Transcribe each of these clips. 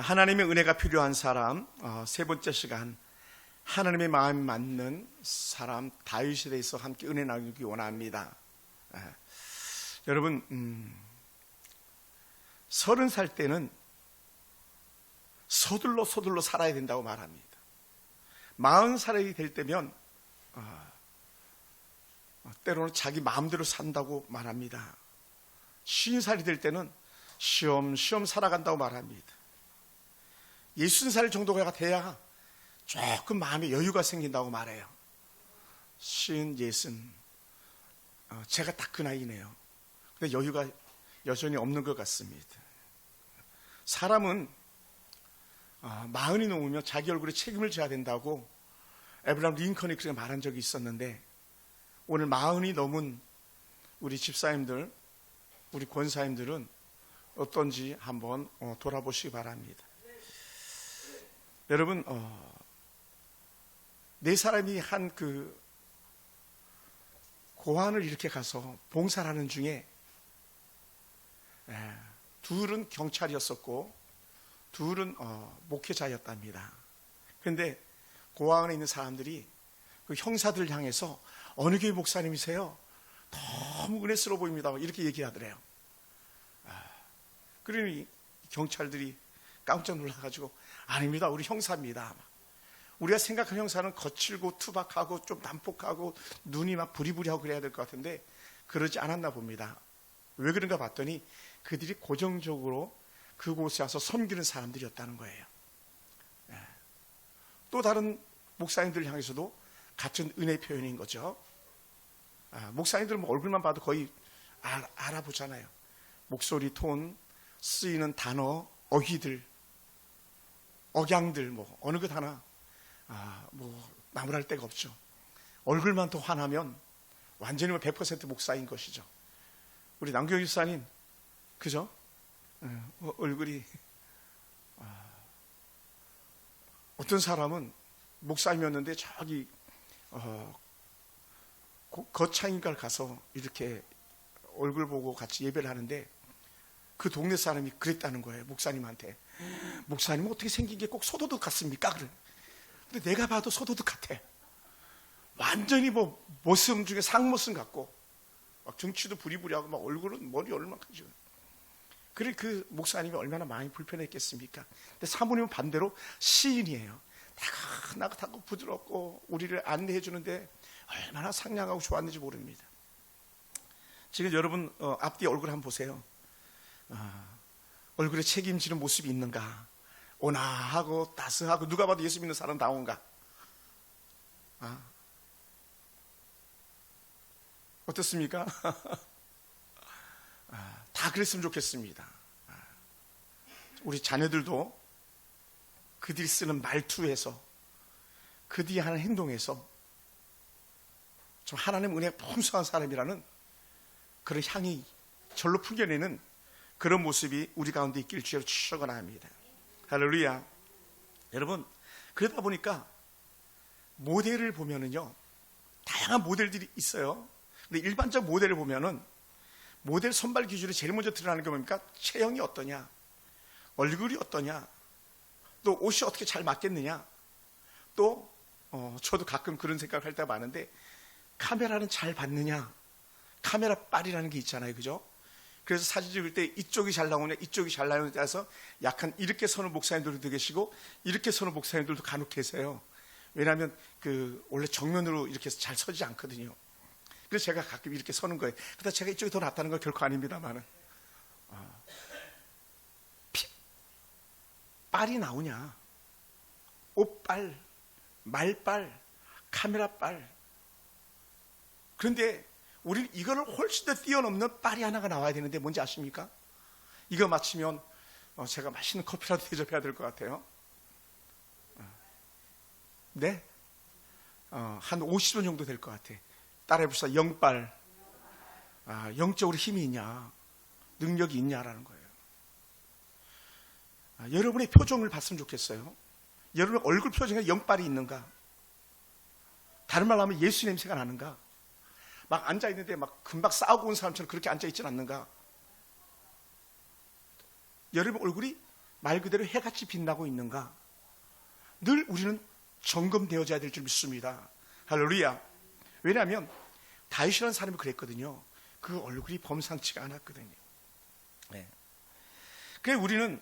하나님의 은혜가 필요한 사람, 세 번째 시간, 하나님의 마음이 맞는 사람 다윗에 대해서 함께 은혜 나누기 원합니다. 여러분, 30살 때는 서둘러 살아야 된다고 말합니다. 40살이 될 때면 때로는 자기 마음대로 산다고 말합니다. 50살이 될 때는 쉬엄쉬엄 살아간다고 말합니다. 60살 정도가 돼야 조금 마음에 여유가 생긴다고 말해요. 50, 60, 제가 딱 그 나이네요. 근데 여유가 여전히 없는 것 같습니다. 사람은 40이 넘으면 자기 얼굴에 책임을 져야 된다고 에브라함 링컨이 그렇게 말한 적이 있었는데, 오늘 40이 넘은 우리 집사님들, 우리 권사님들은 어떤지 한번 돌아보시기 바랍니다. 여러분, 네 사람이 한 그 고아원을 이렇게 가서 봉사를 하는 중에 둘은 경찰이었었고 둘은 목회자였답니다. 그런데 고아원에 있는 사람들이 그 형사들 향해서 어느 교회 목사님이세요? 너무 은혜스러워 보입니다. 이렇게 얘기하더래요. 그러니 경찰들이 깜짝 놀라가지고, 아닙니다, 우리 형사입니다. 우리가 생각한 형사는 거칠고 투박하고 좀 난폭하고 눈이 막 부리부리하고 그래야 될 것 같은데 그러지 않았나 봅니다. 왜 그런가 봤더니 그들이 고정적으로 그곳에 와서 섬기는 사람들이었다는 거예요. 또 다른 목사님들 향해서도 같은 은혜 표현인 거죠. 목사님들은 뭐 얼굴만 봐도 거의 알아보잖아요. 목소리, 톤, 쓰이는 단어, 어휘들, 억양들, 뭐 어느 것 하나 나무랄 데가 없죠. 얼굴만 더 환하면 완전히 100% 목사인 것이죠. 우리 남경희 집사님, 그죠? 얼굴이 어떤 사람은 목사님이었는데 저기 거창인가를 가서 이렇게 얼굴 보고 같이 예배를 하는데 그 동네 사람이 그랬다는 거예요. 목사님한테, 목사님은 어떻게 생긴 게 꼭 소도둑 같습니까? 그래. 근데 내가 봐도 소도둑 같아. 완전히 뭐 모습 중에 상모습 같고 막 등치도 부리부리하고 막 얼굴은 머리 얼마큼지. 그래, 그 목사님이 얼마나 많이 불편했겠습니까? 근데 사모님은 반대로 시인이에요. 나긋나긋하고 부드럽고 우리를 안내해 주는데 얼마나 상냥하고 좋았는지 모릅니다. 지금 여러분 앞뒤 얼굴 한번 보세요. 얼굴에 책임지는 모습이 있는가? 온화하고 따스하고 누가 봐도 예수 믿는 사람다운가? 어떻습니까? 다 그랬으면 좋겠습니다. 우리 자녀들도 그들이 쓰는 말투에서, 그들이 하는 행동에서 좀 하나님 은혜가 풍성한 사람이라는 그런 향이 절로 풍겨내는 그런 모습이 우리 가운데 있기를 주여 축원합니다. 할렐루야. 여러분, 그러다 보니까 모델을 보면은요, 다양한 모델들이 있어요. 근데 일반적 모델을 보면은 모델 선발 기준에 제일 먼저 드러나는 게 뭡니까? 체형이 어떠냐, 얼굴이 어떠냐, 또 옷이 어떻게 잘 맞겠느냐, 또 저도 가끔 그런 생각을 할 때가 많은데 카메라는 잘 받느냐, 카메라 빨이라는 게 있잖아요, 그죠? 그래서 사진 찍을 때 이쪽이 잘 나오냐, 이쪽이 잘 나오냐에 따라서 약간 이렇게 서는 목사님들도 계시고 이렇게 서는 목사님들도 간혹 계세요. 왜냐하면 원래 정면으로 이렇게 잘 서지 않거든요. 그래서 제가 가끔 이렇게 서는 거예요. 그러다 제가 이쪽이 더 낫다는 건 결코 아닙니다만은, 빨이 나오냐, 옷빨, 말빨, 카메라빨. 그런데 우리는 이거를 훨씬 더 뛰어넘는 빨이 하나가 나와야 되는데 뭔지 아십니까? 이거 마치면 제가 맛있는 커피라도 대접해야 될 것 같아요. 네? 한 50원 정도 될 것 같아. 따라해봅시다. 영빨. 영적으로 힘이 있냐, 능력이 있냐라는 거예요. 여러분의 표정을 봤으면 좋겠어요. 여러분의 얼굴 표정에 영빨이 있는가? 다른 말로 하면 예수 냄새가 나는가? 막 앉아있는데 막 금방 싸우고 온 사람처럼 그렇게 앉아있진 않는가? 여러분 얼굴이 말 그대로 해같이 빛나고 있는가? 늘 우리는 점검되어져야 될 줄 믿습니다. 할렐루야. 왜냐하면 다윗이라는 사람이 그랬거든요. 그 얼굴이 범상치가 않았거든요. 네. 그래 우리는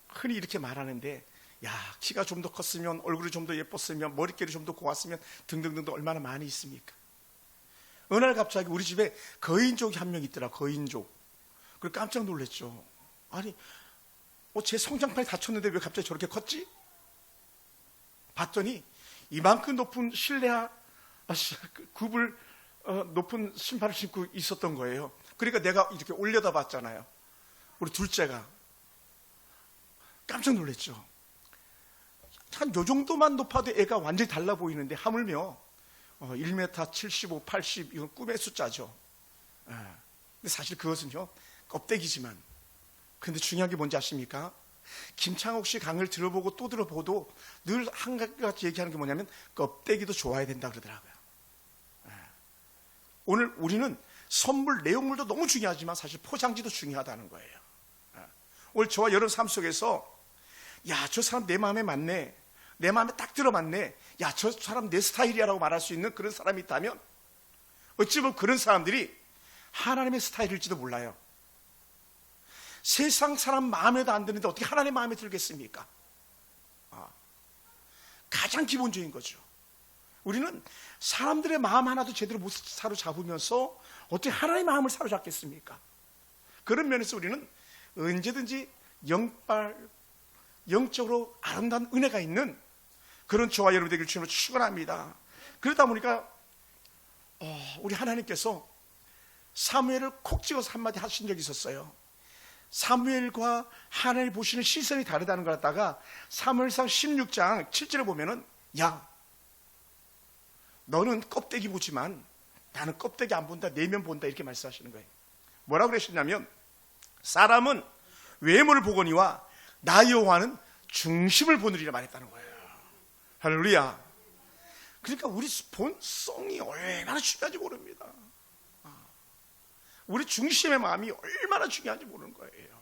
흔히 이렇게 말하는데, 야, 키가 좀 더 컸으면, 얼굴이 좀 더 예뻤으면, 머릿결이 좀 더 고왔으면 등등등등 얼마나 많이 있습니까? 어느 날 갑자기 우리 집에 거인족이 한 명 있더라. 거인족. 그래서 깜짝 놀랐죠. 아니, 제 성장판이 다쳤는데 왜 갑자기 저렇게 컸지? 봤더니 이만큼 높은 굽을 높은 신발을 신고 있었던 거예요. 그러니까 내가 이렇게 올려다 봤잖아요. 우리 둘째가 깜짝 놀랐죠. 한 요 정도만 높아도 애가 완전히 달라 보이는데 하물며 1m 75, 80 이건 꿈의 숫자죠. 근데 사실 그것은요 껍데기지만, 근데 중요한 게 뭔지 아십니까? 김창옥 씨 강을 들어보고 또 들어보도 늘 한 가지 얘기하는 게 뭐냐면 껍데기도 좋아야 된다 그러더라고요. 오늘 우리는 선물 내용물도 너무 중요하지만 사실 포장지도 중요하다는 거예요. 오늘 저와 여러분 삶 속에서, 야, 저 사람 내 마음에 맞네, 내 마음에 딱 들어맞네, 야, 저 사람 내 스타일이야 라고 말할 수 있는 그런 사람이 있다면 어찌 보면 그런 사람들이 하나님의 스타일일지도 몰라요. 세상 사람 마음에도 안 드는데 어떻게 하나님 마음에 들겠습니까? 가장 기본적인 거죠. 우리는 사람들의 마음 하나도 제대로 못 사로잡으면서 어떻게 하나님의 마음을 사로잡겠습니까? 그런 면에서 우리는 언제든지 영적으로 아름다운 은혜가 있는 그런 저와 여러분 되길 주님으로 축원합니다. 그러다 보니까 우리 하나님께서 사무엘을 콕 찍어서 한마디 하신 적이 있었어요. 사무엘과 하나님이 보시는 시선이 다르다는 걸 갖다가 사무엘상 16장 7절에 보면은, 야, 너는 껍데기 보지만 나는 껍데기 안 본다, 내면 본다, 이렇게 말씀하시는 거예요. 뭐라고 그러셨냐면, 사람은 외모를 보거니와 나 여호와는 중심을 보느리라 말했다는 거예요. 할렐루야. 그러니까 우리 본성이 얼마나 중요한지 모릅니다. 우리 중심의 마음이 얼마나 중요한지 모르는 거예요.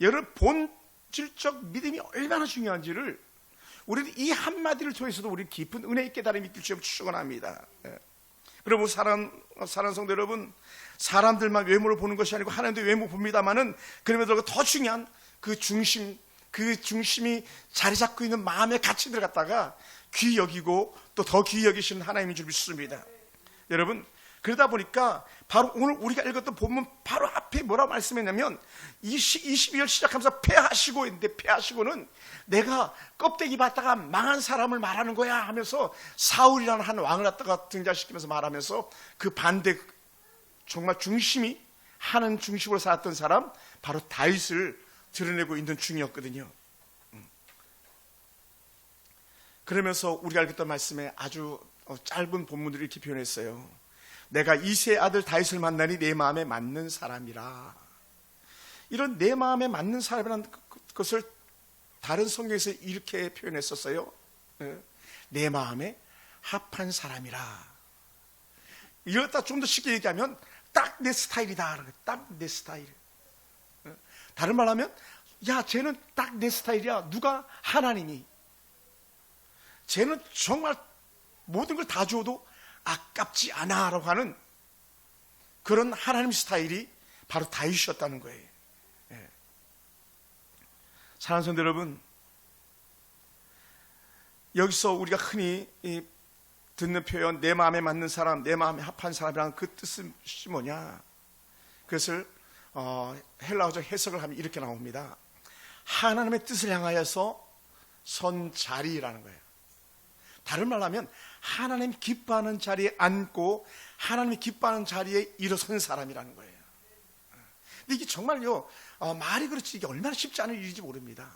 여러분, 본질적 믿음이 얼마나 중요한지를 우리는 이 한마디를 통해서도 우리 깊은 은혜의 깨달음이 있길 주님 축원합니다. 여러분, 사랑하는 성도 여러분, 사람들만 외모를 보는 것이 아니고 하나님도 외모 봅니다만은, 그럼에도 더 중요한 그 중심이 자리 잡고 있는 마음의 가치들 갖다가 귀히 여기고 또 더 귀히 여기시는 하나님인 줄 믿습니다. 여러분, 그러다 보니까 바로 오늘 우리가 읽었던 본문 바로 앞에 뭐라고 말씀했냐면 22절 시작하면서 패하시고 했는데, 패하시고는 내가 껍데기 받다가 망한 사람을 말하는 거야 하면서 사울이라는 한 왕을 갖다가 등장시키면서 말하면서 그 반대, 정말 중심이 하는 중심으로 살았던 사람, 바로 다윗을 드러내고 있는 중이었거든요. 그러면서 우리가 읽었던 말씀에 아주 짧은 본문들을 이렇게 표현했어요. 내가 이새의 아들 다윗을 만나니 내 마음에 맞는 사람이라. 이런 내 마음에 맞는 사람이라는 것을 다른 성경에서 이렇게 표현했었어요. 내 마음에 합한 사람이라. 이렇다 좀 더 쉽게 얘기하면 딱 내 스타일이다. 딱 내 스타일. 다른 말 하면, 야, 쟤는 딱 내 스타일이야. 누가? 하나님이. 쟤는 정말 모든 걸 다 주어도 아깝지 않아 라고 하는 그런 하나님 스타일이 바로 다윗이었다는 거예요. 사랑하는 성도 여러분, 여기서 우리가 흔히 듣는 표현, 내 마음에 맞는 사람, 내 마음에 합한 사람이라는 그 뜻이 뭐냐? 그것을 헬라어적 해석을 하면 이렇게 나옵니다. 하나님의 뜻을 향하여서 선 자리라는 거예요. 다른 말로 하면 하나님 기뻐하는 자리에 앉고 하나님이 기뻐하는 자리에 일어선 사람이라는 거예요. 근데 이게 정말요, 말이 그렇지 이게 얼마나 쉽지 않은 일인지 모릅니다.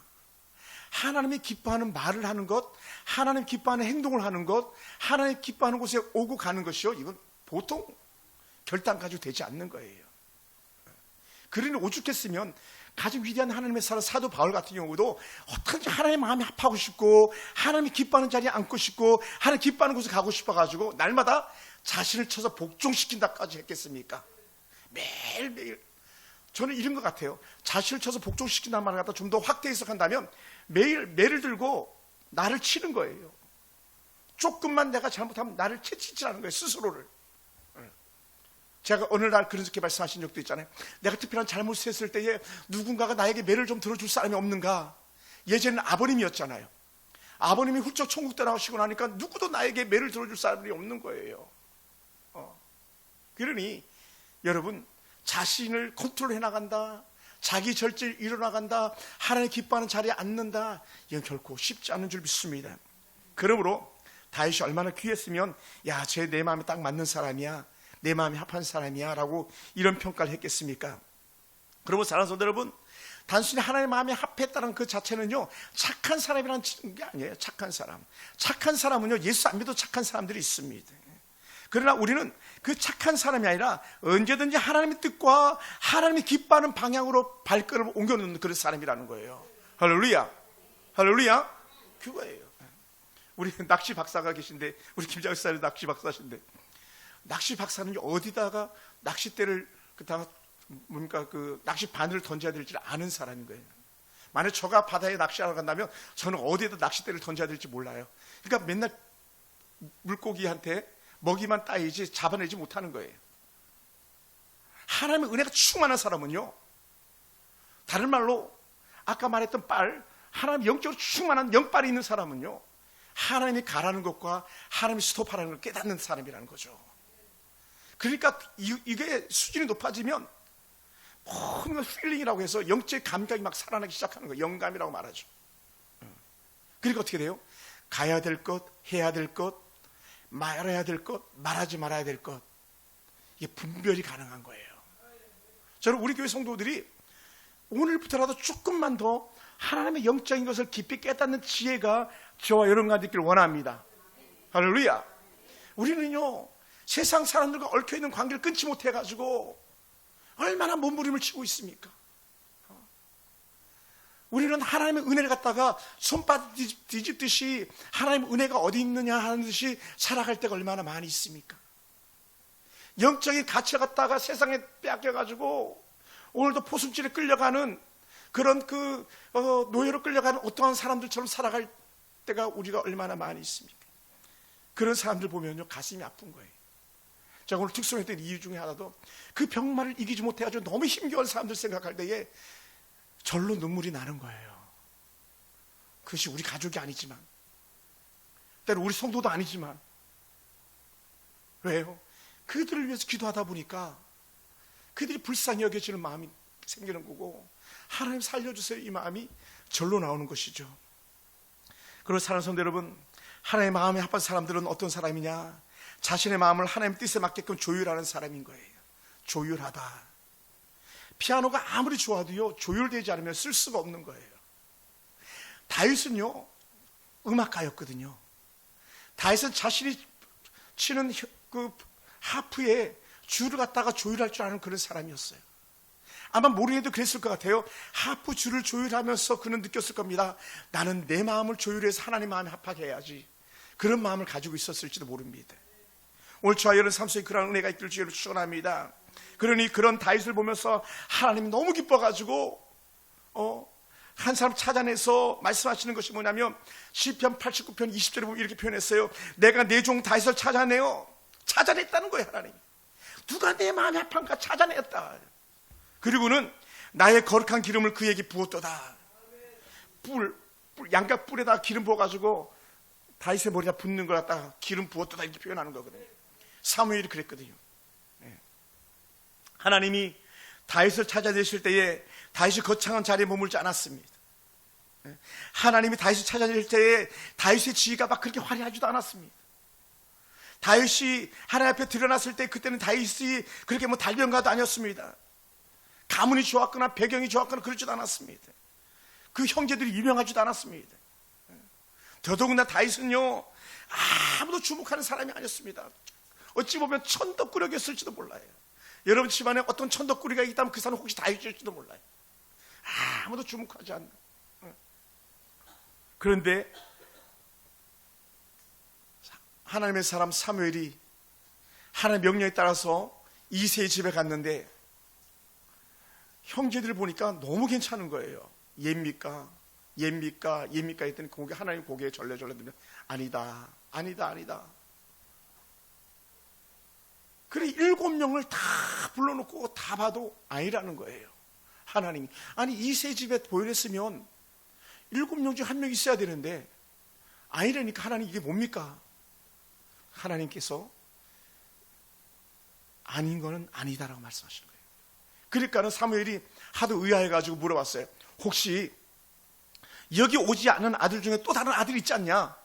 하나님이 기뻐하는 말을 하는 것, 하나님 기뻐하는 행동을 하는 것, 하나님 기뻐하는 곳에 오고 가는 것이요, 이건 보통 결단 가지고 되지 않는 거예요. 그러니 오죽했으면 가장 위대한 하나님의 사도 바울 같은 경우도 어떻게든지 하나님의 마음에 합하고 싶고 하나님이 기뻐하는 자리에 앉고 싶고 하나님 기뻐하는 곳에 가고 싶어가지고 날마다 자신을 쳐서 복종시킨다까지 했겠습니까? 매일매일 저는 이런 것 같아요. 자신을 쳐서 복종시킨다는 말을 갖다 좀 더 확대 해석한다면 매일 매를 들고 나를 치는 거예요. 조금만 내가 잘못하면 나를 채찍질하는 거예요. 스스로를. 제가 어느 날 그렇게 말씀하신 적도 있잖아요. 내가 특별한 잘못을 했을 때에 누군가가 나에게 매를 좀 들어줄 사람이 없는가. 예전에는 아버님이었잖아요. 아버님이 훌쩍 천국 떠나시고 나니까 누구도 나에게 매를 들어줄 사람이 없는 거예요. 그러니 여러분, 자신을 컨트롤해 나간다, 자기 절제를 이뤄나간다, 하나님 기뻐하는 자리에 앉는다, 이건 결코 쉽지 않은 줄 믿습니다. 그러므로 다윗이 얼마나 귀했으면 야, 쟤 내 마음에 딱 맞는 사람이야, 내 마음에 합한 사람이야 라고 이런 평가를 했겠습니까? 그러므로 사랑하는 성도 여러분, 단순히 하나님의 마음에 합했다는 그 자체는요, 착한 사람이라는 게 아니에요. 착한 사람은요, 예수 안 믿어도 착한 사람들이 있습니다. 그러나 우리는 그 착한 사람이 아니라 언제든지 하나님의 뜻과 하나님이 기뻐하는 방향으로 발걸음을 옮겨놓는 그런 사람이라는 거예요. 할렐루야, 할렐루야. 그거예요. 우리 낚시 박사가 계신데, 우리 김장희 사님 낚시 박사신데, 낚시 박사는 어디다가 낚싯대를 그 낚시 바늘을 던져야 될지 아는 사람인 거예요. 만약 저가 바다에 낚시하러 간다면 저는 어디에다 낚싯대를 던져야 될지 몰라요. 그러니까 맨날 물고기한테 먹이만 따이지 잡아내지 못하는 거예요. 하나님의 은혜가 충만한 사람은요, 다른 말로 아까 말했던 하나님 영적으로 충만한 영빨이 있는 사람은요, 하나님이 가라는 것과 하나님이 스톱하라는 걸 깨닫는 사람이라는 거죠. 그러니까 이게 수준이 높아지면 모든 필링이라고 해서 영적 감각이 막 살아나기 시작하는 거예요. 영감이라고 말하죠. 그러니까 어떻게 돼요? 가야 될 것, 해야 될 것, 말해야 될 것, 말하지 말아야 될 것, 이게 분별이 가능한 거예요. 저는 우리 교회 성도들이 오늘부터라도 조금만 더 하나님의 영적인 것을 깊이 깨닫는 지혜가 저와 여러분과 있기를 원합니다. 할렐루야. 우리는요, 세상 사람들과 얽혀있는 관계를 끊지 못해가지고 얼마나 몸부림을 치고 있습니까? 우리는 하나님의 은혜를 갖다가 손바닥 뒤집듯이 하나님의 은혜가 어디 있느냐 하는 듯이 살아갈 때가 얼마나 많이 있습니까? 영적인 가치를 갖다가 세상에 빼앗겨가지고 오늘도 포승줄에 끌려가는 그런 노예로 끌려가는 어떠한 사람들처럼 살아갈 때가 우리가 얼마나 많이 있습니까? 그런 사람들 보면요, 가슴이 아픈 거예요. 제가 오늘 특송했던 이유 중에 하나도 그 병마를 이기지 못해가지고 너무 힘겨운 사람들 생각할 때에 절로 눈물이 나는 거예요. 그것이 우리 가족이 아니지만, 때로 우리 성도도 아니지만, 왜요? 그들을 위해서 기도하다 보니까 그들이 불쌍히 여겨지는 마음이 생기는 거고, 하나님 살려주세요 이 마음이 절로 나오는 것이죠. 그리고 사랑하는 성도 여러분, 하나님의 마음에 합한 사람들은 어떤 사람이냐? 자신의 마음을 하나님 뜻에 맞게끔 조율하는 사람인 거예요. 조율하다. 피아노가 아무리 좋아도요, 조율되지 않으면 쓸 수가 없는 거예요. 다윗은요, 음악가였거든요. 다윗은 자신이 치는 그 하프에 줄을 갖다가 조율할 줄 아는 그런 사람이었어요. 아마 모르게도 그랬을 것 같아요. 하프 줄을 조율하면서 그는 느꼈을 겁니다. 나는 내 마음을 조율해서 하나님 마음에 합하게 해야지. 그런 마음을 가지고 있었을지도 모릅니다. 오늘 저와 여러분 삶 속에 그런 은혜가 있길 주의로 축원합니다. 그러니 그런 다윗을 보면서 하나님이 너무 기뻐가지고 한 사람 찾아내서 말씀하시는 것이 뭐냐면 시편 89편 20절에 보면 이렇게 표현했어요. 내가 내 종 다윗을 찾아냈다는 거예요. 하나님 누가 내 마음에 합한가 찾아냈다. 그리고는 나의 거룩한 기름을 그에게 부었도다. 양각 뿔에다 기름 부어가지고 다윗의 머리에 붓는 걸 갖다가 기름 부었도다 이렇게 표현하는 거거든요. 사무엘이 그랬거든요. 하나님이 다윗을 찾아내실 때에 다윗이 거창한 자리에 머물지 않았습니다. 하나님이 다윗을 찾아낼 때에 다윗의 지위가 막 그렇게 화려하지도 않았습니다. 다윗이 하나님 앞에 드러났을 때 그때는 다윗이 그렇게 달변가도 아니었습니다. 가문이 좋았거나 배경이 좋았거나 그러지도 않았습니다. 그 형제들이 유명하지도 않았습니다. 더더군다나 다윗은요, 아무도 주목하는 사람이 아니었습니다. 어찌 보면 천덕꾸러기였을지도 몰라요. 여러분 집안에 어떤 천덕꾸러기가 있다면 그 사람은 혹시 다윗일지도 몰라요. 아무도 주목하지 않는. 그런데 하나님의 사람 사무엘이 하나님의 명령에 따라서 이새의 집에 갔는데 형제들 보니까 너무 괜찮은 거예요. 옅니까 했더니 하나님 고개에 절레절레 들면 아니다. 그래 7명을 다 불러놓고 다 봐도 아니라는 거예요. 하나님이 아니 이세 집에 보혈했으면 7명 중 1명 있어야 되는데 아니라니까. 하나님 이게 뭡니까? 하나님께서 아닌 거는 아니다라고 말씀하시는 거예요. 그러니까는 사무엘이 하도 의아해가지고 물어봤어요. 혹시 여기 오지 않은 아들 중에 또 다른 아들이 있지 않냐?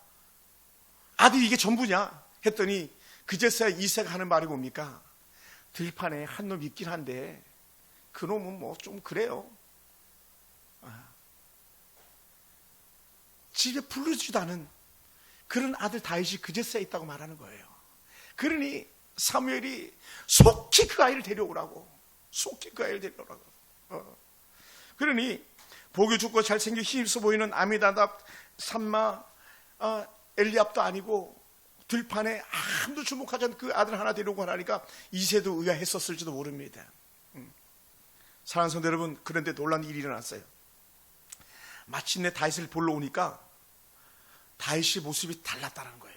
아들이 이게 전부냐? 했더니 그제서야 이새가 하는 말이 뭡니까? 들판에 한 놈 있긴 한데 그 놈은 뭐 좀 그래요. 집에 부르지도 않은 그런 아들 다윗이 그제서야 있다고 말하는 거예요. 그러니 사무엘이 속히 그 아이를 데려오라고. 그러니 보기 좋고 잘생기고 힘있어 보이는 아미나답, 삼마, 엘리압도 아니고 들판에 아무도 주목하지 않는 그 아들 하나 데려오고 하니까 이새도 의아했었을지도 모릅니다. 사랑하는 성도 여러분, 그런데 놀라운 일이 일어났어요. 마침내 다윗을 보러 오니까 다윗의 모습이 달랐다는 거예요.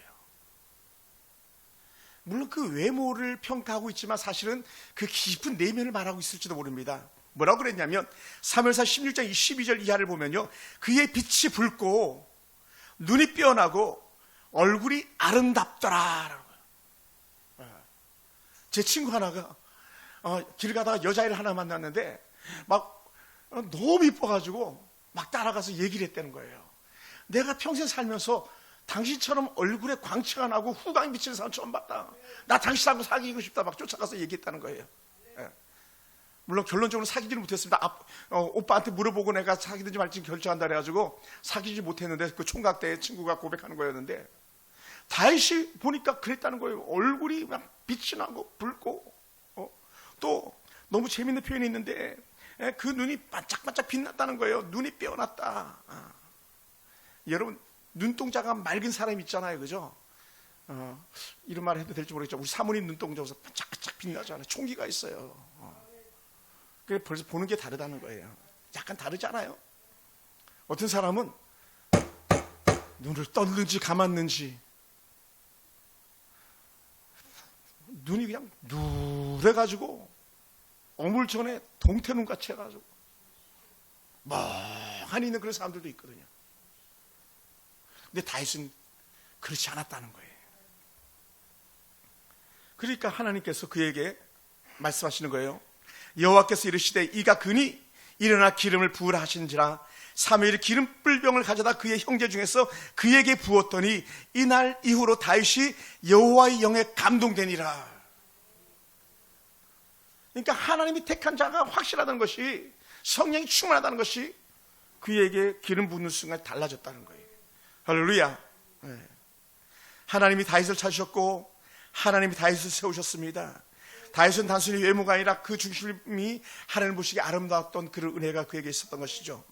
물론 그 외모를 평가하고 있지만 사실은 그 깊은 내면을 말하고 있을지도 모릅니다. 뭐라고 그랬냐면 사무엘상 16장 12절 이하를 보면요, 그의 빛이 붉고 눈이 빼어나고 얼굴이 아름답더라. 제 친구 하나가 길 가다가 여자애를 하나 만났는데 막 너무 이뻐가지고 막 따라가서 얘기를 했다는 거예요. 내가 평생 살면서 당신처럼 얼굴에 광채가 나고 후광이 비치는 사람 처음 봤다. 나 당신하고 사귀고 싶다. 막 쫓아가서 얘기했다는 거예요. 물론 결론적으로 사귀지는 못했습니다. 오빠한테 물어보고 내가 사귀든지 말지 결정한다 그래가지고 사귀지 못했는데 그 총각 때 친구가 고백하는 거였는데 다윗이 보니까 그랬다는 거예요. 얼굴이 막 빛이 나고 붉고 또 너무 재밌는 표현이 있는데 그 눈이 반짝반짝 빛났다는 거예요. 눈이 빼어났다. 여러분 눈동자가 맑은 사람 있잖아요, 그죠? 이런 말 해도 될지 모르겠죠. 우리 사모님 눈동자에서 반짝반짝 빛나잖아요. 총기가 있어요. 그래 벌써 보는 게 다르다는 거예요. 약간 다르잖아요. 어떤 사람은 눈을 떴는지 감았는지 눈이 그냥 누래가지고 어물전에 동태눈같이 해가지고 멍하니 있는 그런 사람들도 있거든요. 근데 다윗은 그렇지 않았다는 거예요. 그러니까 하나님께서 그에게 말씀하시는 거예요. 여호와께서 이르시되 이가 그니 일어나 기름을 부으라 하신지라. 사무엘이 기름 뿔병을 가져다 그의 형제 중에서 그에게 부었더니 이날 이후로 다윗이 여호와의 영에 감동되니라. 그러니까 하나님이 택한 자가 확실하다는 것이, 성령이 충만하다는 것이 그에게 기름 부는 순간 달라졌다는 거예요. 할렐루야. 하나님이 다윗을 찾으셨고 하나님이 다윗을 세우셨습니다. 다윗은 단순히 외모가 아니라 그 중심이 하나님 보시기에 아름다웠던 그런 은혜가 그에게 있었던 것이죠.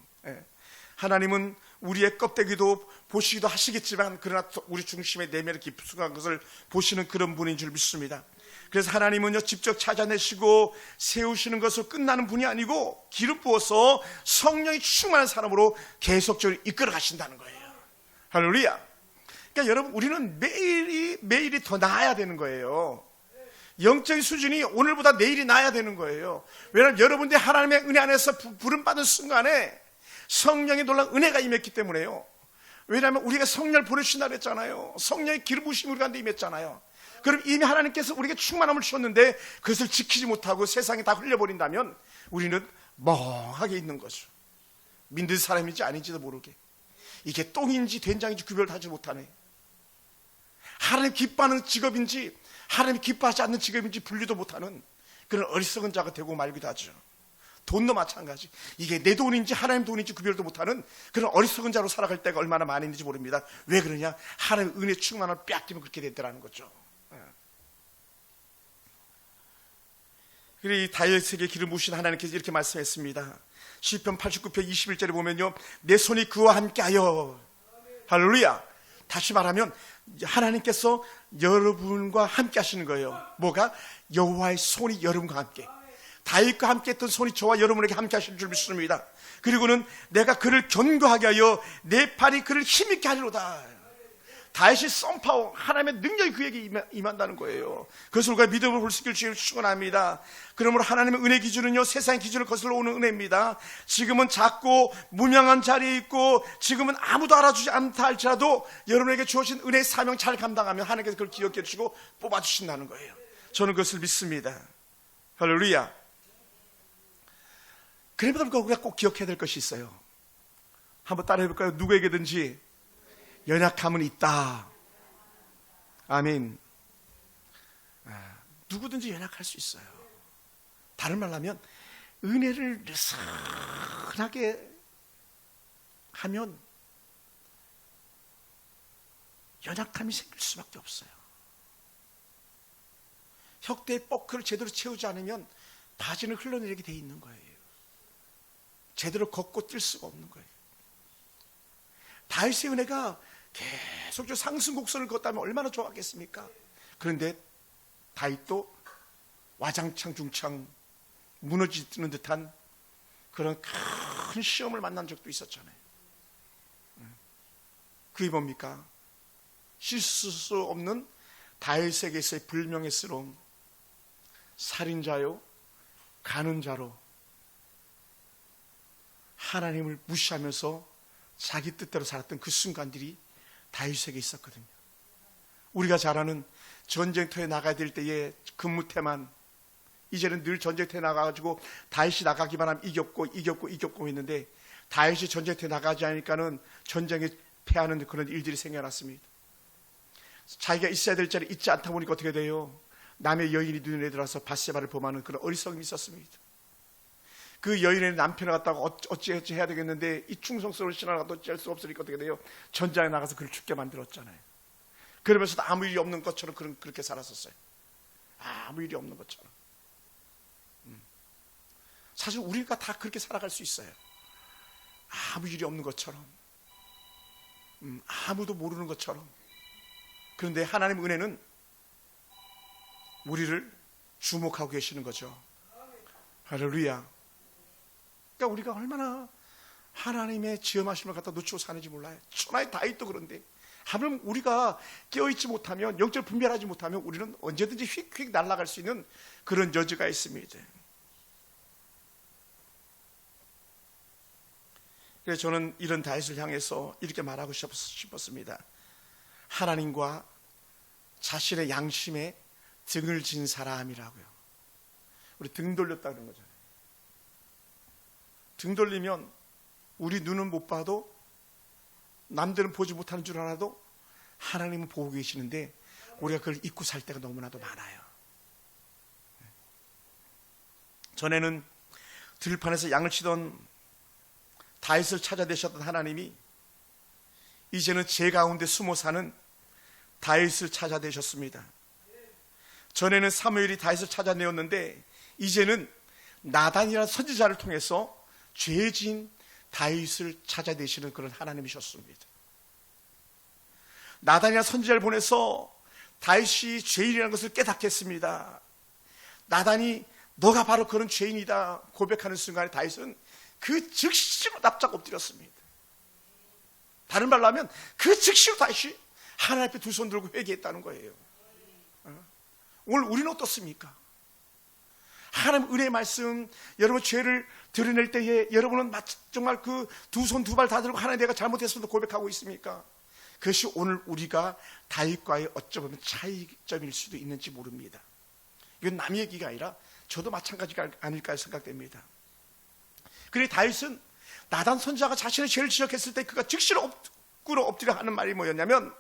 하나님은 우리의 껍데기도 보시기도 하시겠지만 그러나 우리 중심의 내면의 깊숙한 것을 보시는 그런 분인 줄 믿습니다. 그래서 하나님은요, 직접 찾아내시고 세우시는 것으로 끝나는 분이 아니고 기름 부어서 성령이 충만한 사람으로 계속적으로 이끌어 가신다는 거예요. 할렐루야. 그러니까 여러분, 우리는 매일이 더 나아야 되는 거예요. 영적인 수준이 오늘보다 내일이 나아야 되는 거예요. 왜냐하면 여러분들이 하나님의 은혜 안에서 부름받은 순간에 성령의 놀라운 은혜가 임했기 때문에요. 왜냐하면 우리가 성령을 보내주신다고 했잖아요. 성령의 기름 부으심이 우리 가운데 임했잖아요. 그럼 이미 하나님께서 우리에게 충만함을 주셨는데 그것을 지키지 못하고 세상에 다 흘려버린다면 우리는 멍하게 있는 거죠. 믿는 사람인지 아닌지도 모르게, 이게 똥인지 된장인지 구별을 하지 못하네. 하나님 기뻐하는 직업인지 하나님이 기뻐하지 않는 직업인지 분리도 못하는 그런 어리석은 자가 되고 말기도 하죠. 돈도 마찬가지. 이게 내 돈인지 하나님 돈인지 구별도 못하는 그런 어리석은 자로 살아갈 때가 얼마나 많이 있는지 모릅니다. 왜 그러냐? 하나님의 은혜 충만함을 빼앗기면 그렇게 됐더라는 거죠. 그래, 이 다윗에게 기름 부으신 하나님께서 이렇게 말씀했습니다. 시편 89편 21절에 보면요, 내 손이 그와 함께하여. 할렐루야. 다시 말하면 하나님께서 여러분과 함께 하시는 거예요. 뭐가? 여호와의 손이 여러분과 함께. 다윗과 함께 했던 손이 저와 여러분에게 함께 하실 줄 믿습니다. 그리고는 내가 그를 견고하게 하여 내 팔이 그를 힘있게 하리로다. 다윗이 썸파워, 하나님의 능력이 그에게 임한다는 거예요. 그것을 우리가 믿음으로 볼 수 있기를 주님을 축원합니다. 그러므로 하나님의 은혜 기준은요, 세상의 기준을 거슬러 오는 은혜입니다. 지금은 작고 무명한 자리에 있고 지금은 아무도 알아주지 않다 할지라도 여러분에게 주어진 은혜의 사명 잘 감당하면 하나님께서 그걸 기억해 주시고 뽑아주신다는 거예요. 저는 그것을 믿습니다. 할렐루야. 그래도 우리가 꼭 기억해야 될 것이 있어요. 한번 따라해 볼까요? 누구에게든지 연약함은 있다. 아멘. 누구든지 연약할 수 있어요. 다른 말로 하면 은혜를 느슨하게 하면 연약함이 생길 수밖에 없어요. 혁대의 뻐크를 제대로 채우지 않으면 바지는 흘러내리게 돼 있는 거예요. 제대로 걷고 뛸 수가 없는 거예요. 다윗의 은혜가 계속 상승 곡선을 걷다면 얼마나 좋았겠습니까? 그런데 다윗도 와장창 중창 무너지는 듯한 그런 큰 시험을 만난 적도 있었잖아요. 그게 뭡니까? 씻을 수 없는 다윗에게서의 불명예스러움, 살인자요, 가는 자로 하나님을 무시하면서 자기 뜻대로 살았던 그 순간들이 다윗에게 있었거든요. 우리가 잘 아는 전쟁터에 나가야 될 때의 근무태만, 이제는 늘 전쟁터에 나가가지고 다윗이 나가기만 하면 이겼고 했는데 다윗이 전쟁터에 나가지 않으니까는 전쟁에 패하는 그런 일들이 생겨났습니다. 자기가 있어야 될 자리에 있지 않다 보니까 어떻게 돼요? 남의 여인이 눈에 들어와서 밧세바를 범하는 그런 어리석음이 있었습니다. 그 여인의 남편을 갖다가 어찌 해야 되겠는데 이 충성스러운 신하를 갖다 어찌할 수 없으니까 어떻게 돼요? 전장에 나가서 그를 죽게 만들었잖아요. 그러면서도 아무 일이 없는 것처럼 그렇게 살았었어요. 아무 일이 없는 것처럼. 사실 우리가 다 그렇게 살아갈 수 있어요. 아무 일이 없는 것처럼, 아무도 모르는 것처럼. 그런데 하나님의 은혜는 우리를 주목하고 계시는 거죠. 할렐루야. 그러니까 우리가 얼마나 하나님의 지엄하심을 갖다 놓치고 사는지 몰라요. 천하의 다윗도 그런데 하물며 우리가 깨어있지 못하면, 영적으로 분별하지 못하면 우리는 언제든지 휙휙 날아갈 수 있는 그런 여지가 있습니다. 그래서 저는 이런 다윗을 향해서 이렇게 말하고 싶었습니다. 하나님과 자신의 양심에 등을 진 사람이라고요. 우리 등 돌렸다 그런 거잖아요. 등 돌리면 우리 눈은 못 봐도, 남들은 보지 못하는 줄 알아도 하나님은 보고 계시는데 우리가 그걸 잊고 살 때가 너무나도 많아요. 전에는 들판에서 양을 치던 다윗을 찾아내셨던 하나님이 이제는 제 가운데 숨어 사는 다윗을 찾아내셨습니다. 전에는 사무엘이 다윗을 찾아내었는데 이제는 나단이라는 선지자를 통해서 죄진 다윗을 찾아내시는 그런 하나님이셨습니다. 나단이라는 선지자를 보내서 다윗이 죄인이라는 것을 깨닫게 했습니다. 나단이 너가 바로 그런 죄인이다 고백하는 순간에 다윗은 그 즉시로 납작 엎드렸습니다. 다른 말로 하면 그 즉시로 다윗이 하나님 앞에 두 손 들고 회개했다는 거예요. 오늘 우리는 어떻습니까? 하나님 은혜의 말씀, 여러분 죄를 드러낼 때에 여러분은 정말 그 두 손 두 발 다 들고 하나님 내가 잘못했음도 고백하고 있습니까? 그것이 오늘 우리가 다윗과의 어쩌면 차이점일 수도 있는지 모릅니다. 이건 남의 얘기가 아니라 저도 마찬가지가 아닐까 생각됩니다. 그래 다윗은 나단 선지자가 자신의 죄를 지적했을 때 그가 즉시로 엎드려 하는 말이 뭐였냐면,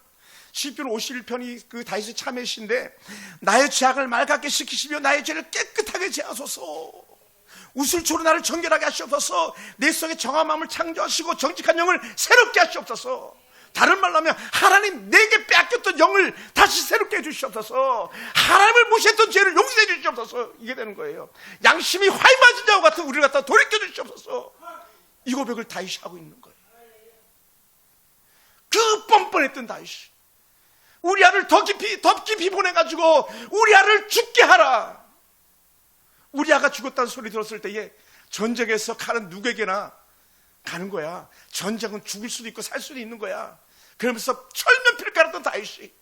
시편 51편이 그 다윗의 참회시인데, 나의 죄악을 맑게 씻기시며 나의 죄를 깨끗하게 제하소서. 우슬초로 나를 정결하게 하시옵소서. 내 속에 정한 마음을 창조하시고 정직한 영을 새롭게 하시옵소서. 다른 말로 하면 하나님 내게 빼앗겼던 영을 다시 새롭게 해주시옵소서. 하나님을 무시했던 죄를 용서해 주시옵소서. 이게 되는 거예요. 양심이 화이 맞은 자와 같은 우리를 갖다 돌이켜 주시옵소서. 이 고백을 다윗이 하고 있는 거예요. 그 뻔뻔했던 다윗이 우리아를 더 깊이 보내가지고 우리아를 죽게 하라. 우리아가 죽었다는 소리 들었을 때에 전쟁에서 칼은 누구에게나 가는 거야. 전쟁은 죽을 수도 있고 살 수도 있는 거야. 그러면서 철면피를 깔았던 다윗이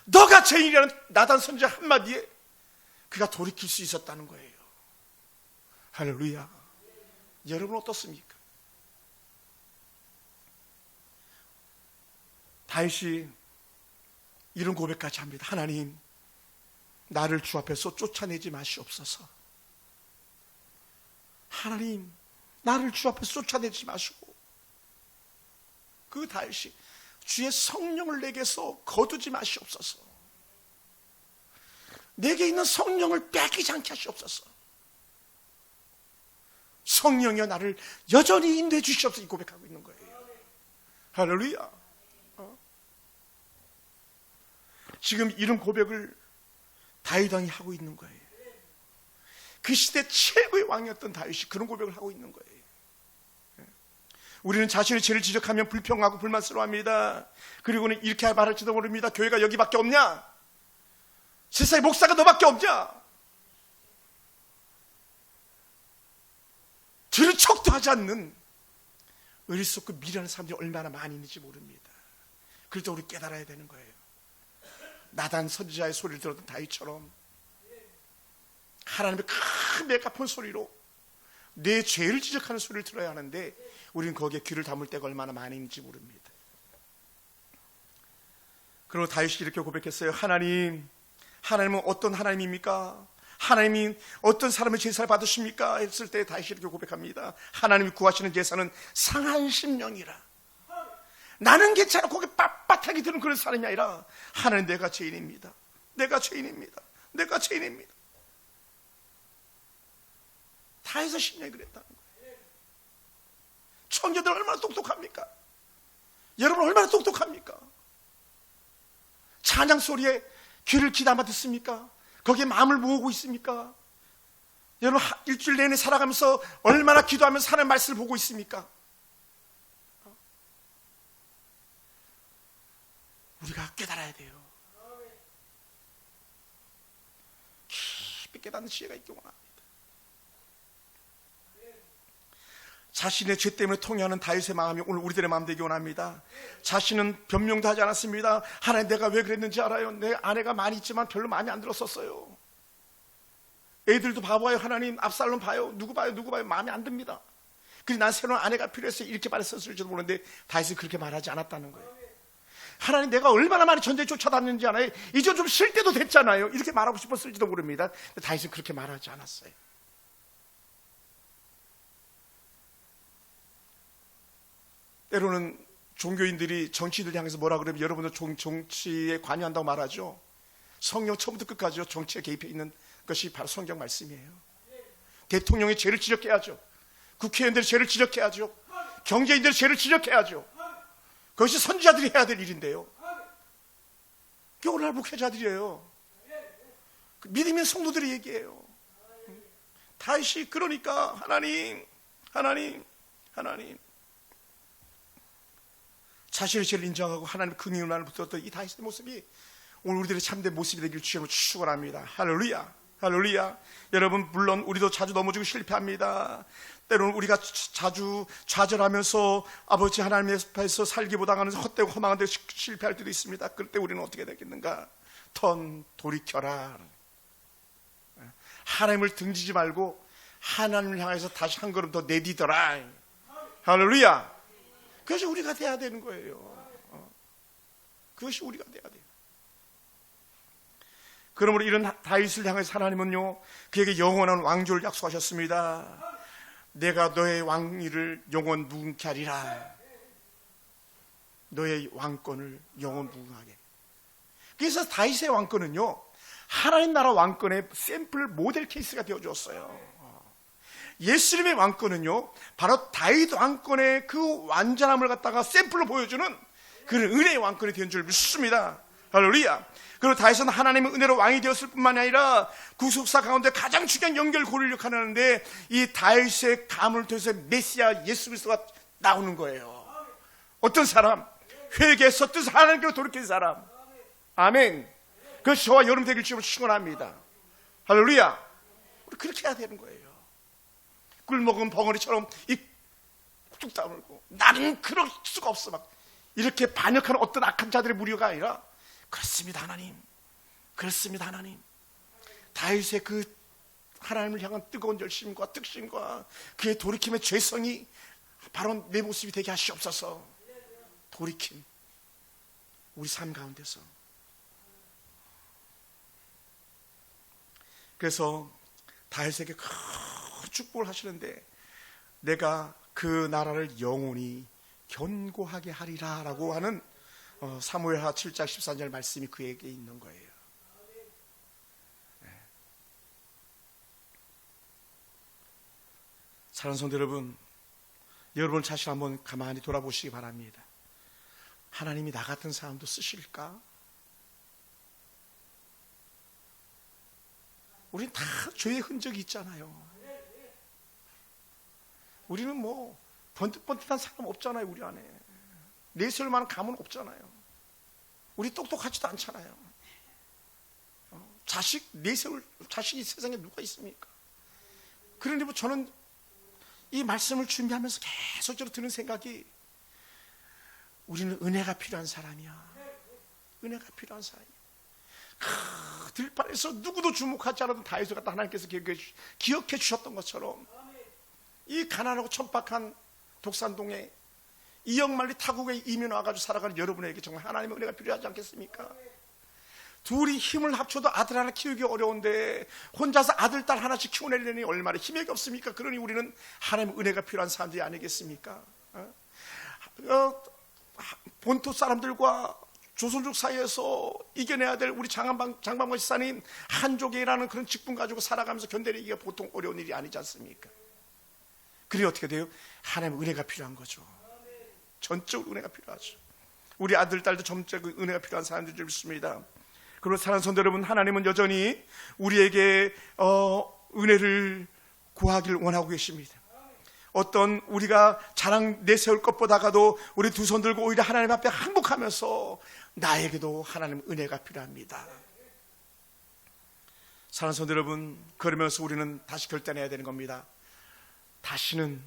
너가 죄인이라는 나단 선지자 한마디에 그가 돌이킬 수 있었다는 거예요. 할렐루야. 여러분 어떻습니까? 다윗이 이런 고백까지 합니다. 하나님, 나를 주 앞에서 쫓아내지 마시옵소서. 하나님, 나를 주 앞에서 쫓아내지 마시고, 그 다윗이 주의 성령을 내게서 거두지 마시옵소서. 내게 있는 성령을 뺏기지 않게 하시옵소서. 성령이여 나를 여전히 인도해 주시옵소서. 이 고백하고 있는 거예요. 할렐루야. 지금 이런 고백을 다윗 왕이 하고 있는 거예요. 그 시대 최고의 왕이었던 다윗이 그런 고백을 하고 있는 거예요. 우리는 자신의 죄를 지적하면 불평하고 불만스러워합니다. 그리고는 이렇게 말할지도 모릅니다. 교회가 여기밖에 없냐? 세상에 목사가 너밖에 없냐? 죄를 척도하지 않는 어리석고 미련한 사람들이 얼마나 많이 있는지 모릅니다. 그럴 때 우리 깨달아야 되는 거예요. 나단 선지자의 소리를 들었던 다윗처럼 하나님의 큰 메가폰 소리로 내 죄를 지적하는 소리를 들어야 하는데 우리는 거기에 귀를 다물 때가 얼마나 많이 있는지 모릅니다. 그리고 다윗이 이렇게 고백했어요. 하나님은 어떤 하나님입니까? 하나님이 어떤 사람의 제사를 받으십니까? 했을 때 다윗이 이렇게 고백합니다. 하나님이 구하시는 제사는 상한 심령이라. 나는 괜찮아 거기 빳빳하게 드는 그런 사람이 아니라 하나님, 내가 죄인입니다. 내가 죄인입니다. 내가 죄인입니다. 다윗의 심령이 그랬다는 거예요. 청년들 얼마나 똑똑합니까? 여러분 얼마나 똑똑합니까? 찬양 소리에 귀를 기담아 듣습니까? 거기에 마음을 모으고 있습니까? 여러분 일주일 내내 살아가면서 얼마나 기도하면서 하나님의 말씀을 보고 있습니까? 우리가 깨달아야 돼요. 깊이 깨닫는 지혜가 있기 원합니다. 자신의 죄 때문에 통해하는 다윗의 마음이 오늘 우리들의 마음 되기 원합니다. 자신은 변명도 하지 않았습니다. 하나님, 내가 왜 그랬는지 알아요. 내 아내가 많이 있지만 별로 마음에 안 들었었어요. 애들도 봐봐요. 하나님, 압살롬 봐요. 누구 봐요. 마음에 안 듭니다. 그래서 난 새로운 아내가 필요해서 이렇게 말했었을지도 모르는데 다윗은 그렇게 말하지 않았다는 거예요. 하나님, 내가 얼마나 많이 전쟁에 쫓아다녔는지 알아요. 이제 좀 쉴 때도 됐잖아요. 이렇게 말하고 싶었을지도 모릅니다. 다윗은 그렇게 말하지 않았어요. 때로는 종교인들이 정치인들 향해서 뭐라 그러면 여러분들 정치에 관여한다고 말하죠. 성령 처음부터 끝까지요 정치에 개입해 있는 것이 바로 성경 말씀이에요. 대통령의 죄를 지적해야죠. 국회의원들의 죄를 지적해야죠. 경제인들의 죄를 지적해야죠. 그것이 선지자들이 해야 될 일인데요. 그게 오늘날 목회자들이에요. 믿음의 성도들의 얘기예요. 다윗이 그러니까 하나님 자신의 죄를 인정하고 하나님의 긍휼의 눈을 붙들었던 이 다윗의 모습이 오늘 우리들의 참된 모습이 되기를 주님으로 축원합니다. 할렐루야. 할렐루야. 여러분, 물론 우리도 자주 넘어지고 실패합니다. 때로는 우리가 자주 좌절하면서 아버지 하나님 앞에서 살기보다 하는 헛되고 허망한 데 실패할 때도 있습니다. 그럴 때 우리는 어떻게 되겠는가? 돌이켜라. 하나님을 등지지 말고 하나님을 향해서 다시 한 걸음 더 내디더라. 할렐루야. 그것이 우리가 돼야 되는 거예요. 그것이 우리가 돼야 돼요. 그러므로 이런 다윗을 향해서 하나님은요, 그에게 영원한 왕조를 약속하셨습니다. 내가 너의 왕위를 영원 무궁케 하리라. 너의 왕권을 영원 무궁하게. 그래서 다윗의 왕권은요, 하나님 나라 왕권의 샘플 모델 케이스가 되어주었어요. 예수님의 왕권은요, 바로 다윗 왕권의 그 완전함을 갖다가 샘플로 보여주는 그런 은혜의 왕권이 된 줄 믿습니다. 할렐루야. 그리고 다윗은 하나님의 은혜로 왕이 되었을 뿐만 아니라 구속사 가운데 가장 중요한 연결고리를 역할하는데 이 다윗의 가문을 통해서 메시아 예수 그리스도가 나오는 거예요. 어떤 사람? 회개해서 뜻 하나님께로 돌이킨 사람. 아멘. 그것이 저와 여러분 되길 주님으로 축원합니다. 할렐루야. 그렇게 해야 되는 거예요. 꿀먹은 벙어리처럼 뚝 다물고 나는 그럴 수가 없어 막 이렇게 반역하는 어떤 악한 자들의 무리가 아니라 그렇습니다 하나님, 그렇습니다 하나님. 다윗의 그 하나님을 향한 뜨거운 열심과 특심과 그의 돌이킴의 죄성이 바로 내 모습이 되게 하시옵소서. 돌이킴 우리 삶 가운데서. 그래서 다윗에게 큰 축복을 하시는데 내가 그 나라를 영원히 견고하게 하리라 라고 하는 사무엘하 7장 14절 말씀이 그에게 있는 거예요. 네. 사랑하는 성도 여러분, 여러분 자신 한번 가만히 돌아보시기 바랍니다. 하나님이 나 같은 사람도 쓰실까? 우린 다 죄의 흔적이 있잖아요. 우리는 뭐 번뜩번뜩한 사람 없잖아요. 우리 안에 내세울만한 감은 없잖아요. 우리 똑똑하지도 않잖아요. 자식 내세울 자식이 세상에 누가 있습니까? 그런데 뭐 저는 이 말씀을 준비하면서 계속적으로 드는 생각이 우리는 은혜가 필요한 사람이야. 은혜가 필요한 사람이야. 들판에서 누구도 주목하지 않아도 다윗을 갖다 하나님께서 기억해 주셨던 것처럼 이 가난하고 천박한 독산동에 이역만리 타국에 이민 와가지고 살아가는 여러분에게 정말 하나님의 은혜가 필요하지 않겠습니까? 둘이 힘을 합쳐도 아들 하나 키우기 어려운데 혼자서 아들 딸 하나씩 키워내려니 얼마나 힘이 없습니까? 그러니 우리는 하나님의 은혜가 필요한 사람들이 아니겠습니까? 본토 사람들과 조선족 사이에서 이겨내야 될 우리 장방권 지사님 한족이라는 그런 직분 가지고 살아가면서 견뎌내기가 보통 어려운 일이 아니지 않습니까? 그래 어떻게 돼요? 하나님의 은혜가 필요한 거죠. 전적 은혜가 필요하죠. 우리 아들 딸도 전적 은혜가 필요한 사람들이 있습니다. 그리고 사랑하는 성도 여러분, 하나님은 여전히 우리에게 은혜를 구하기를 원하고 계십니다. 어떤 우리가 자랑 내세울 것보다가도 우리 두 손 들고 오히려 하나님 앞에 항복하면서 나에게도 하나님 은혜가 필요합니다. 사랑하는 성도 여러분, 그러면서 우리는 다시 결단해야 되는 겁니다. 다시는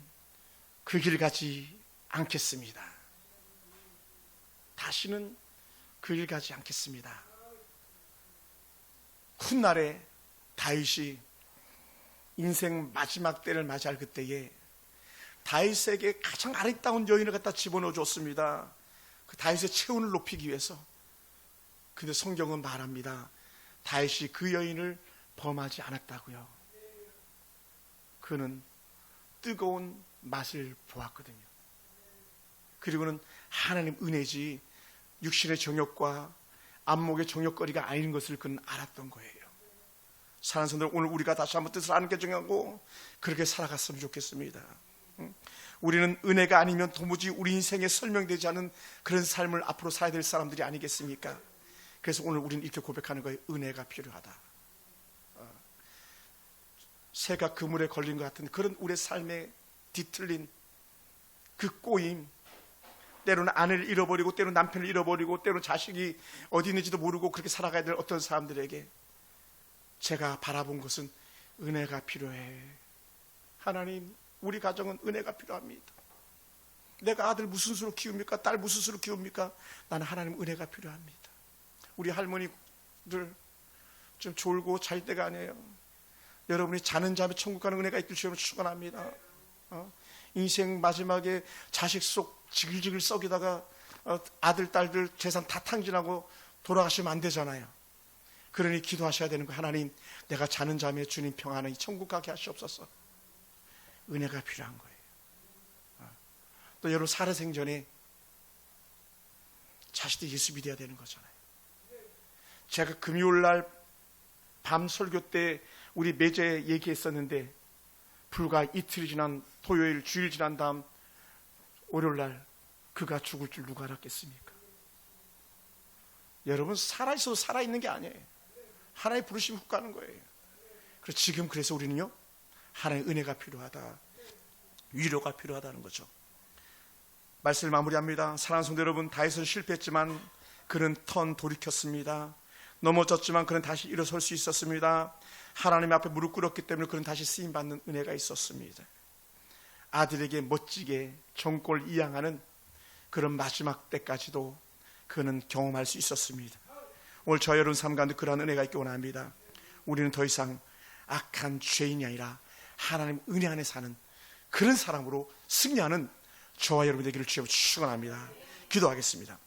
그 길 가지 않겠습니다. 다시는 그 길 가지 않겠습니다. 훗날에 다윗이 인생 마지막 때를 맞이할 그때에 다윗에게 가장 아름다운 여인을 갖다 집어넣어 줬습니다. 그 다윗의 체온을 높이기 위해서. 근데 성경은 말합니다. 다윗이 그 여인을 범하지 않았다고요. 그는 뜨거운 맛을 보았거든요. 그리고는 하나님 은혜지 육신의 정욕과 안목의 정욕거리가 아닌 것을 그는 알았던 거예요. 사랑하는 성도들, 오늘 우리가 다시 한번 뜻을 아는 게 중요하고 그렇게 살아갔으면 좋겠습니다. 우리는 은혜가 아니면 도무지 우리 인생에 설명되지 않은 그런 삶을 앞으로 살아야 될 사람들이 아니겠습니까? 그래서 오늘 우리는 이렇게 고백하는 거예요. 은혜가 필요하다. 새가 그물에 걸린 것 같은 그런 우리의 삶에 뒤틀린 그 꼬임, 때로는 아내를 잃어버리고 때로는 남편을 잃어버리고 때로는 자식이 어디 있는지도 모르고 그렇게 살아가야 될 어떤 사람들에게 제가 바라본 것은 은혜가 필요해. 하나님, 우리 가정은 은혜가 필요합니다. 내가 아들 무슨 수로 키웁니까? 딸 무슨 수로 키웁니까? 나는 하나님 은혜가 필요합니다. 우리 할머니들 좀 졸고 잘 때가 아니에요. 여러분이 자는 잠에 천국 가는 은혜가 있길 주님을 축원합니다. 인생 마지막에 자식 속 지글지글 썩이다가 아들 딸들 재산 다 탕진하고 돌아가시면 안 되잖아요. 그러니 기도하셔야 되는 거예요. 하나님, 내가 자는 잠에 주님 평안히 천국 가게 하시옵소서. 은혜가 필요한 거예요. 또 여러분 살아생전에 자식도 예수 믿어야 되는 거잖아요. 제가 금요일날 밤 설교 때 우리 매제 얘기했었는데 불과 이틀이 지난 토요일 주일 지난 다음 월요일날 그가 죽을 줄 누가 알았겠습니까? 여러분 살아있어도 살아있는 게 아니에요. 하나의 부르심이 훅 가는 거예요. 그래서 우리는요 하나의 은혜가 필요하다, 위로가 필요하다는 거죠. 말씀을 마무리합니다. 사랑하는 성도 여러분, 다윗은 실패했지만 그는 돌이켰습니다. 넘어졌지만 그는 다시 일어설 수 있었습니다. 하나님 앞에 무릎 꿇었기 때문에 그는 다시 쓰임받는 은혜가 있었습니다. 아들에게 멋지게 정골 이양하는 그런 마지막 때까지도 그는 경험할 수 있었습니다. 오늘 저 여러분 삶 가운데 그러한 은혜가 있기 원합니다. 우리는 더 이상 악한 죄인이 아니라 하나님 은혜 안에 사는 그런 사람으로 승리하는 저와 여러분 되기를 주여 축원합니다. 기도하겠습니다.